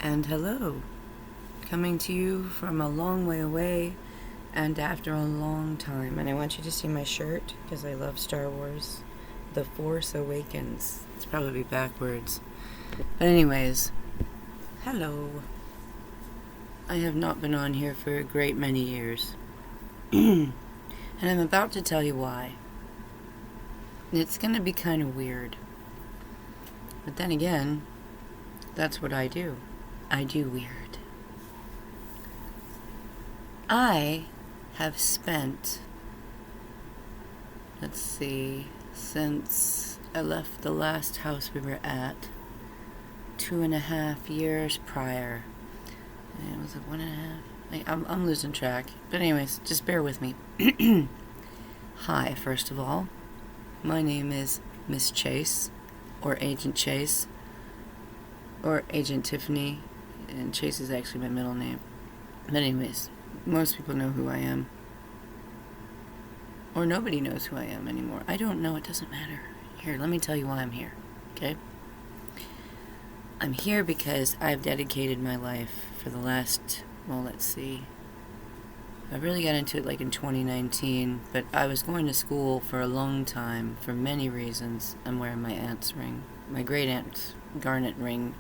And hello, coming to you from a long way away and after a long time. And I want you to see my shirt because I love Star Wars. The Force Awakens. It's probably backwards. But anyways, hello. I have not been on here for a great many years. And I'm about to tell you why. It's going to be kind of weird. But then again, that's what I do. I do weird. I have spent, since I left the last house we were at, 2.5 years prior. And was it 1.5? I'm losing track. But anyways, just bear with me. Hi, first of all. My name is Miss Chase, or Agent Chase, or Agent Tiffany, and Chase is actually my middle name. But anyways, most people know who I am. Or nobody knows who I am anymore. I don't know, it doesn't matter. Here, let me tell you why I'm here, okay? I'm here because I've dedicated my life for the last, I really got into it like in 2019, but I was going to school for a long time for many reasons. I'm wearing my aunt's ring, my great aunt's garnet ring,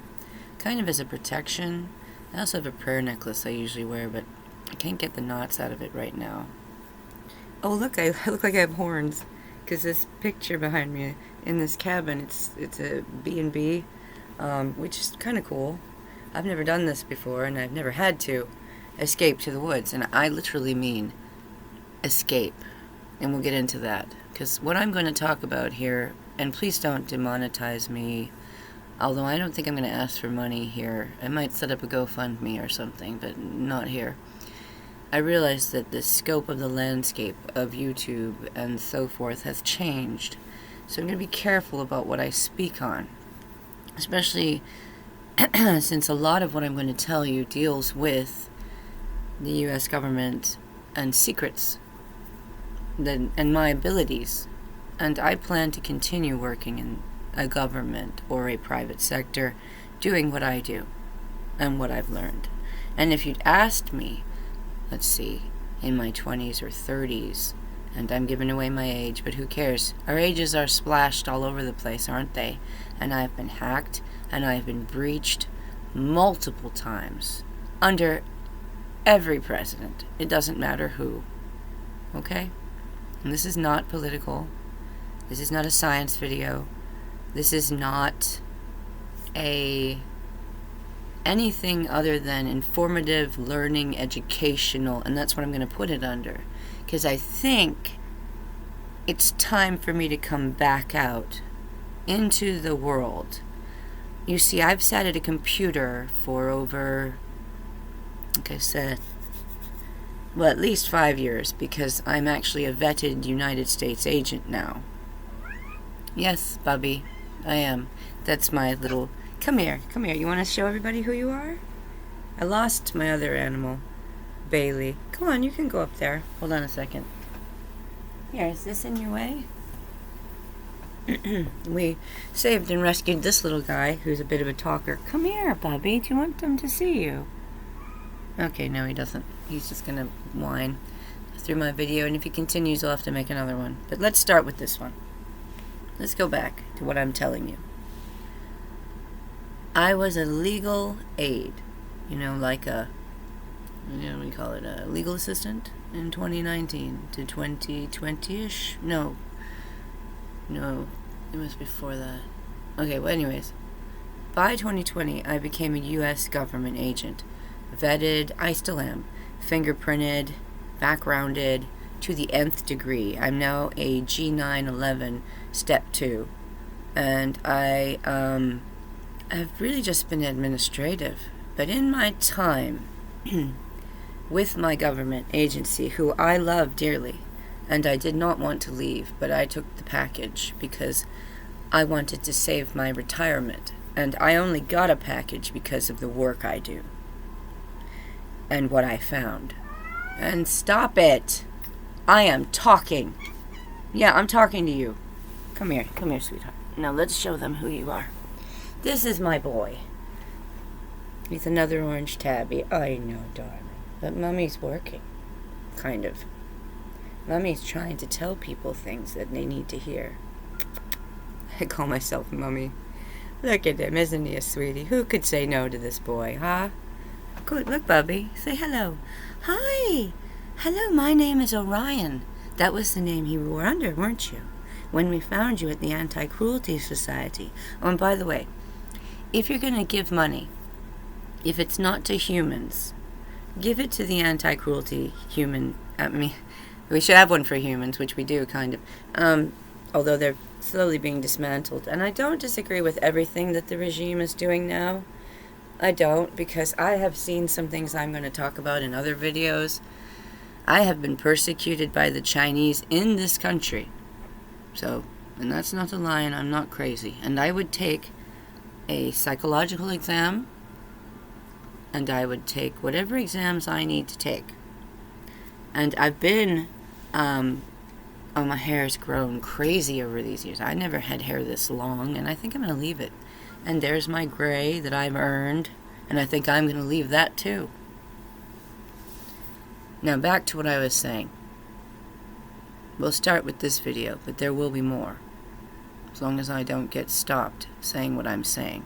kind of as a protection. I also have a prayer necklace I usually wear, but I can't get the knots out of it right now. Oh, look, I look like I have horns, because this picture behind me in this cabin, it's a B&B, which is kind of cool. I've never done this before, and I've never had to escape to the woods, and I literally mean escape, and we'll get into that, because what I'm going to talk about here, and please don't demonetize me, although I don't think I'm going to ask for money here. I might set up a GoFundMe or something, but not here. I realize that the scope of the landscape of YouTube and so forth has changed, so I'm going to be careful about what I speak on, especially since a lot of what I'm going to tell you deals with the U.S. government and secrets and my abilities, and I plan to continue working in a government or a private sector doing what I do and what I've learned. And if you'd asked me, in my 20s or 30s, and I'm giving away my age, but who cares? Our ages are splashed all over the place, aren't they? And I've been hacked, and I've been breached multiple times under every president. It doesn't matter who. Okay? And this is not political. This is not a science video. This is not anything other than informative, learning, educational, and that's what I'm going to put it under. Because I think it's time for me to come back out into the world. You see, I've sat at a computer for over, like I said, at least 5 years, because I'm actually a vetted United States agent now. Yes, Bubby, I am. That's my little... Come here. You want to show everybody who you are? I lost my other animal, Bailey. Come on, you can go up there. Hold on a second. Here, is this in your way? We saved and rescued this little guy who's a bit of a talker. Come here, Bubby. Do you want them to see you? Okay, no, he doesn't. He's just going to whine through my video, and if he continues, I'll have to make another one. But let's start with this one. Let's go back to what I'm telling you. I was a legal aid, like a legal assistant in 2019 to 2020-ish? No, it was before that. Okay, well, anyways, by 2020, I became a U.S. government agent. Vetted, I still am, fingerprinted, backgrounded, to the nth degree. I'm now a G911 Step 2, and I've really just been administrative. But in my time with my government agency, who I love dearly, and I did not want to leave, but I took the package because I wanted to save my retirement. And I only got a package because of the work I do and what I found. And stop it! I am talking. Yeah, I'm talking to you. Come here, sweetheart. Now let's show them who you are. This is my boy. with another orange tabby. I know, darling. But Mummy's working. Kind of. Mummy's trying to tell people things that they need to hear. I call myself Mummy. Look at him, isn't he a sweetie? Who could say no to this boy, huh? Good, look, Bubby. Say hello. Hi. Hello, my name is Orion. That was the name you were under, weren't you? When we found you at the Anti-Cruelty Society. Oh, and by the way, if you're going to give money, if it's not to humans, give it to the Anti-Cruelty human. We should have one for humans, which we do, kind of. Although they're slowly being dismantled. And I don't disagree with everything that the regime is doing now. I don't, because I have seen some things I'm going to talk about in other videos. I have been persecuted by the Chinese in this country. So, and that's not a lie, and I'm not crazy. And I would take a psychological exam, and I would take whatever exams I need to take. And I've been, my hair's grown crazy over these years. I never had hair this long, and I think I'm going to leave it. And there's my gray that I've earned, and I think I'm going to leave that too. Now back to what I was saying. We'll start with this video, but there will be more, as long as I don't get stopped saying what I'm saying.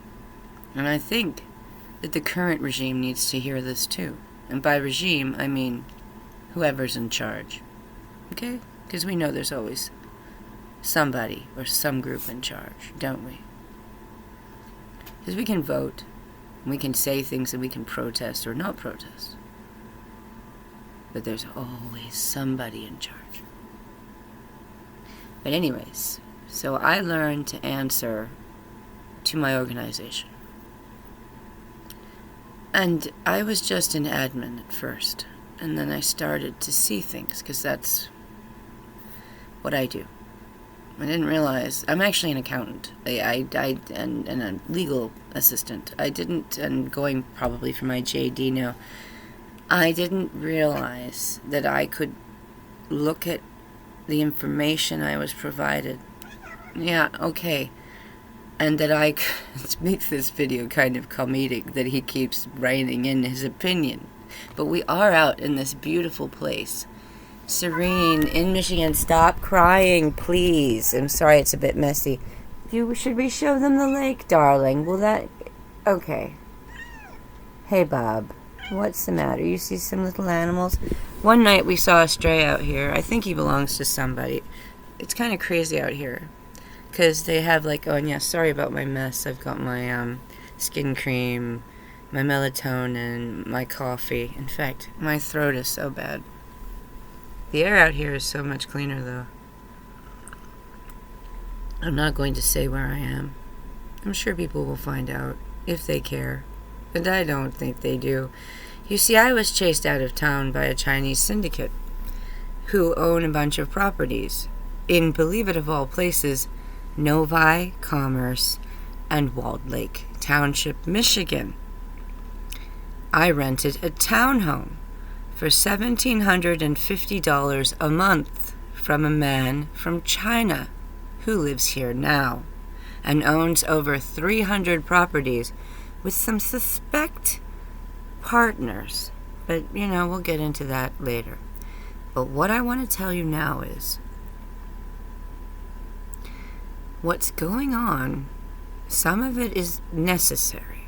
And I think that the current regime needs to hear this too. And by regime, I mean whoever's in charge. Okay? Because we know there's always somebody or some group in charge, don't we? Because we can vote, and we can say things, and we can protest or not protest. But there's always somebody in charge. But anyways, so I learned to answer to my organization. And I was just an admin at first. And then I started to see things, because that's what I do. I didn't realize, I'm actually an accountant. and a legal assistant. I didn't, and going probably for my JD now, I didn't realize that I could look at the information I was provided. Yeah, okay. And that I could make this video kind of comedic, that he keeps writing in his opinion. But we are out in this beautiful place. Serene, in Michigan. Stop crying, please. I'm sorry it's a bit messy. Should we show them the lake, darling? Will that... Okay. Hey, Bob. What's the matter? You see some little animals? One night we saw a stray out here. I think he belongs to somebody. It's kind of crazy out here. Because they have like... Oh, and yeah, sorry about my mess. I've got my skin cream, my melatonin, my coffee. In fact, my throat is so bad. The air out here is so much cleaner, though. I'm not going to say where I am. I'm sure people will find out, if they care. But I don't think they do. You see, I was chased out of town by a Chinese syndicate who own a bunch of properties in, believe it of all places, Novi, Commerce, and Walled Lake Township, Michigan. I rented a townhome for $1,750 a month from a man from China who lives here now and owns over 300 properties with some suspect partners. But, we'll get into that later. But what I want to tell you now is what's going on, some of it is necessary,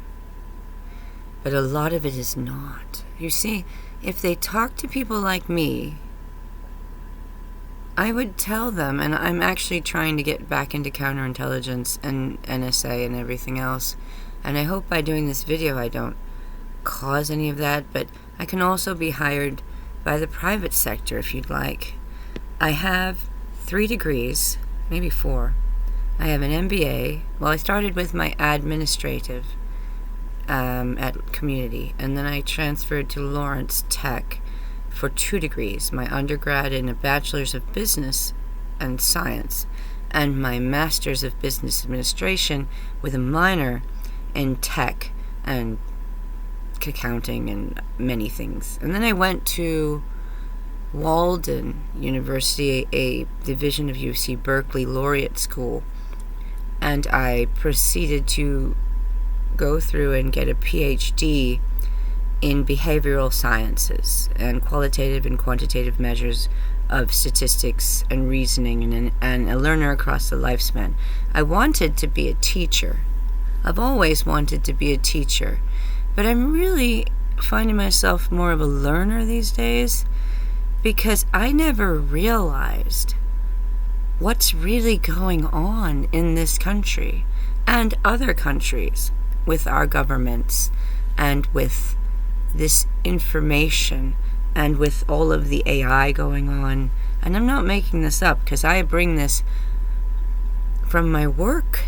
but a lot of it is not. You see, if they talk to people like me, I would tell them, and I'm actually trying to get back into counterintelligence and NSA and everything else, and I hope by doing this video I don't cause any of that, but I can also be hired by the private sector if you'd like. I have 3 degrees, maybe 4. I have an MBA. Well, I started with my administrative at community, and then I transferred to Lawrence Tech for 2 degrees, my undergrad in a bachelor's of business and science, and my master's of business administration with a minor in tech and accounting and many things. And then I went to Walden University, a division of UC Berkeley Laureate School, and I proceeded to go through and get a PhD in behavioral sciences and qualitative and quantitative measures of statistics and reasoning, and a learner across the lifespan. I wanted to be a teacher. I've always wanted to be a teacher, but I'm really finding myself more of a learner these days, because I never realized what's really going on in this country and other countries with our governments and with this information and with all of the AI going on. And I'm not making this up, because I bring this from my work,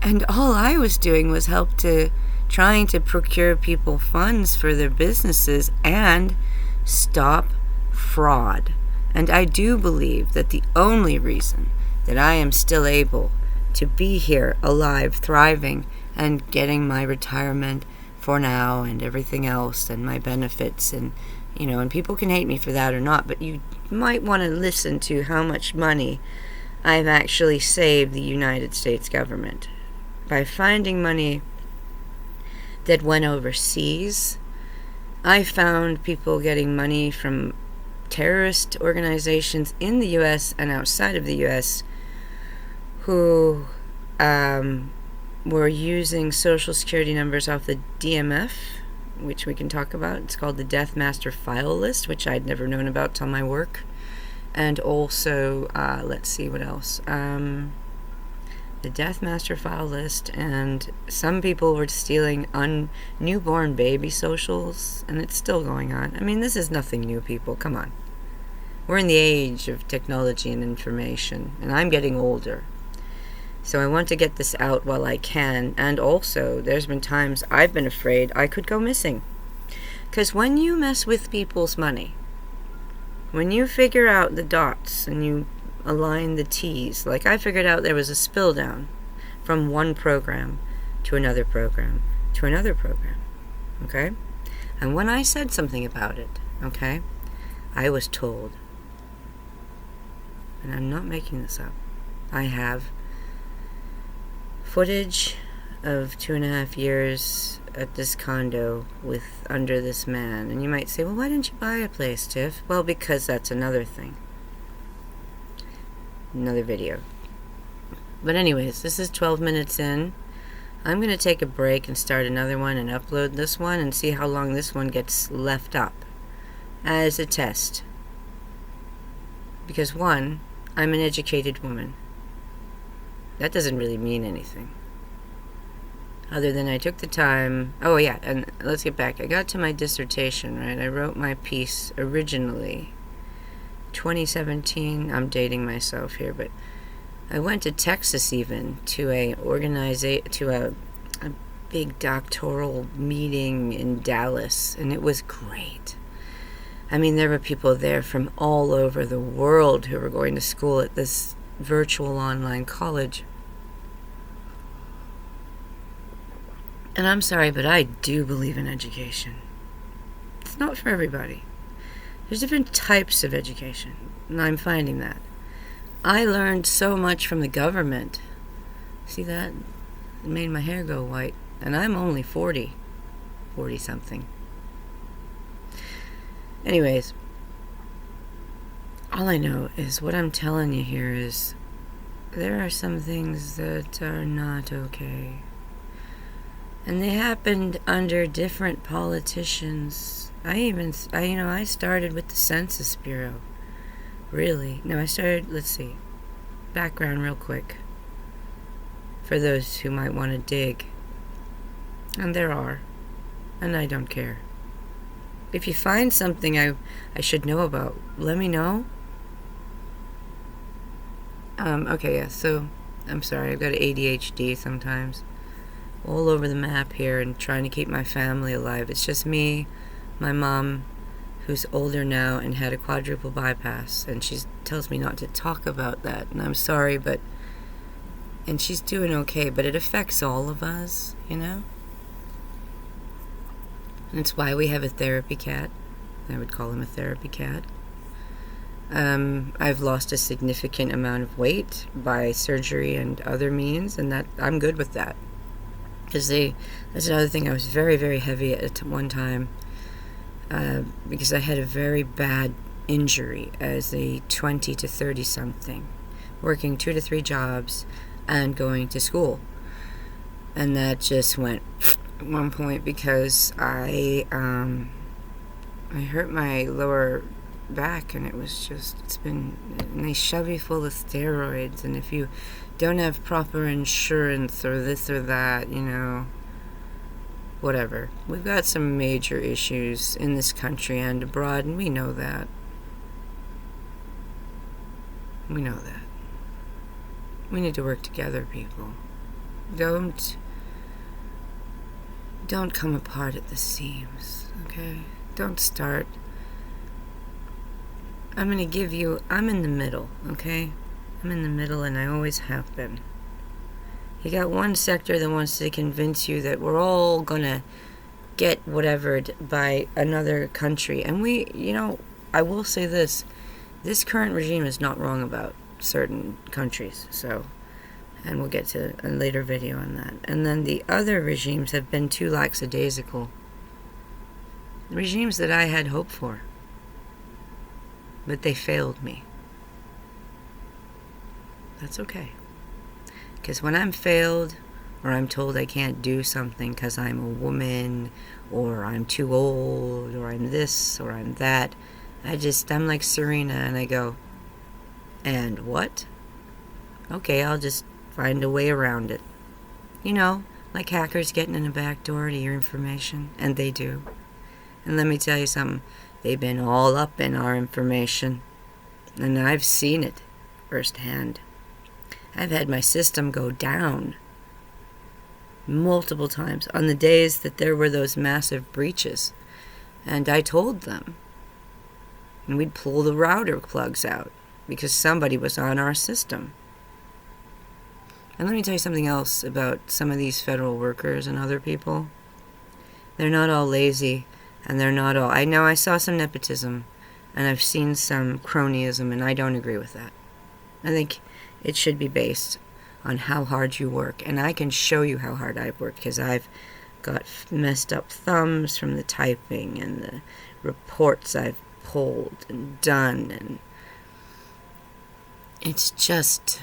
and all I was doing was trying to procure people funds for their businesses and stop fraud. And I do believe that the only reason that I am still able to be here, alive, thriving, and getting my retirement for now and everything else and my benefits, and and people can hate me for that or not, but you might want to listen to how much money I've actually saved the United States government by finding money that went overseas. I found people getting money from terrorist organizations in the U.S. and outside of the U.S. who were using social security numbers off the DMF, which we can talk about. It's called the Death Master File List, which I'd never known about till my work. And also, let's see what else. The Death Master File List, and some people were stealing newborn baby socials, and it's still going on. I mean, this is nothing new, people. Come on. We're in the age of technology and information, and I'm getting older. So I want to get this out while I can. And also, there's been times I've been afraid I could go missing. Because when you mess with people's money, when you figure out the dots and you align the T's, like I figured out there was a spill down from one program to another program to another program, okay? And when I said something about it, okay, I was told, and I'm not making this up, I have footage of 2.5 years at this condo under this man. And you might say, well, why didn't you buy a place, Tiff? Well, because that's another thing. Another video. But anyways, this is 12 minutes in. I'm going to take a break and start another one and upload this one and see how long this one gets left up as a test. Because one, I'm an educated woman. That doesn't really mean anything. Other than I took the time... Oh, yeah, and let's get back. I got to my dissertation, right? I wrote my piece originally 2017. I'm dating myself here, but I went to Texas even to a big doctoral meeting in Dallas, and it was great. I mean, there were people there from all over the world who were going to school at this virtual online college. And I'm sorry, but I do believe in education. It's not for everybody. There's different types of education, and I'm finding that. I learned so much from the government. See that? It made my hair go white. And I'm only 40-something. Anyways, all I know is what I'm telling you here is there are some things that are not okay. And they happened under different politicians. I started with the Census Bureau. Really. No, let's see. Background real quick. For those who might want to dig. And there are. And I don't care. If you find something I should know about, let me know. Okay, yeah, so, I'm sorry, I've got ADHD sometimes. All over the map here and trying to keep my family alive. It's just me, my mom, who's older now and had a quadruple bypass, and she tells me not to talk about that, and I'm sorry, and she's doing okay, but it affects all of us, you know? And it's why we have a therapy cat. I would call him a therapy cat. I've lost a significant amount of weight by surgery and other means, and that I'm good with that. Because that's another thing. I was very, very heavy at one time because I had a very bad injury as a 20 to 30 something, working 2 to 3 jobs and going to school. And that just went at one point because I hurt my lower back, and and they shove you full of steroids, and if you don't have proper insurance or this or that, whatever. We've got some major issues in this country and abroad, and we know that. We know that. We need to work together, people. Don't come apart at the seams, okay? Don't start. I'm in the middle, okay? I'm in the middle, and I always have been. You got one sector that wants to convince you that we're all gonna get whatevered by another country. And I will say this current regime is not wrong about certain countries, and we'll get to a later video on that. And then the other regimes have been too lackadaisical. Regimes that I had hope for. But they failed me. That's okay. Because when I'm failed, or I'm told I can't do something because I'm a woman, or I'm too old, or I'm this, or I'm that, I'm like Serena, and I go, and what? Okay, I'll just find a way around it. Like hackers getting in a back door to your information, and they do. And let me tell you something, they've been all up in our information, and I've seen it firsthand. I've had my system go down multiple times on the days that there were those massive breaches, and I told them, and we'd pull the router plugs out because somebody was on our system. And let me tell you something else about some of these federal workers and other people. They're not all lazy, and they're not all... I know I saw some nepotism, and I've seen some cronyism, and I don't agree with that. I think it should be based on how hard you work, and I can show you how hard I've worked, because I've got messed up thumbs from the typing and the reports I've pulled and done, and it's just...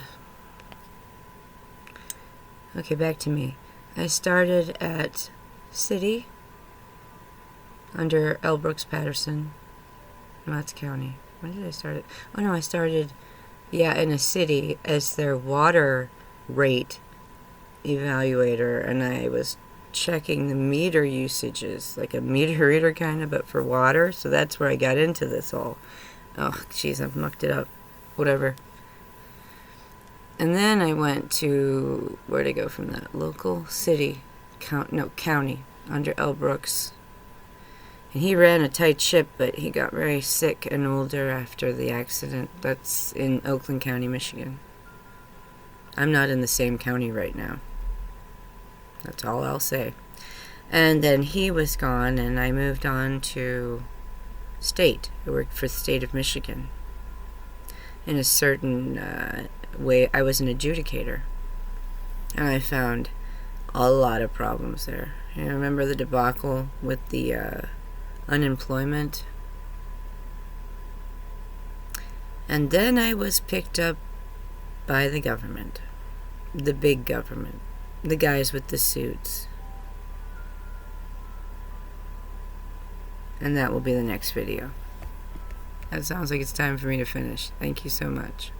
Okay, back to me. I started at City under L. Brooks Patterson, Watts County. When did I start it? Oh no, I started, in a city as their water rate evaluator, and I was checking the meter usages, like a meter reader kind of, but for water. So that's where I got into this all. Oh, jeez, I've mucked it up. Whatever. And then I went to, where'd I go from that? Local, city, county, under L. Brooks. And he ran a tight ship, but he got very sick and older after the accident. That's in Oakland County, Michigan. I'm not in the same county right now. That's all I'll say. And then he was gone, and I moved on to state. I worked for the state of Michigan. In a certain way, I was an adjudicator. And I found a lot of problems there. Remember the debacle with the unemployment? And then I was picked up by the government. The big government. The guys with the suits. And that will be the next video. That sounds like it's time for me to finish. Thank you so much.